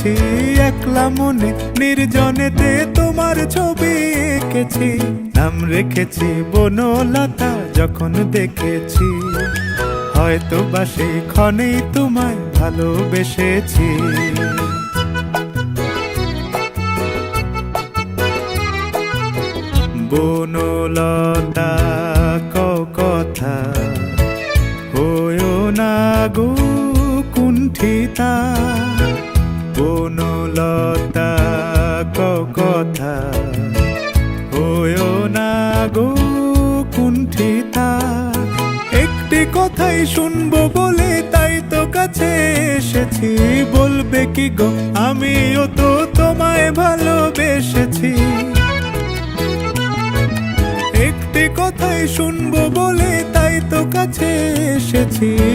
এসেছি একলা মনে নির্জনেতে তোমার ছবি এঁকেছি, নাম রেখেছি বনলতা যখন দেখেছি, হয়তো বা সেই ক্ষণেই তোমায় ভালোবেসেছি। বনলতা কথা হয়ো না গো কুণ্ঠিতা, বনলতা কথা হয়ো না গো কুণ্ঠিতা। একটি কথাই শুনবো বলে তাই তো কাছে এসেছি, বলবে কি গো আমিও তো তোমায় ভালোবেসেছি। একটি কথাই শুনবো বলে তাই তো কাছে এসেছি।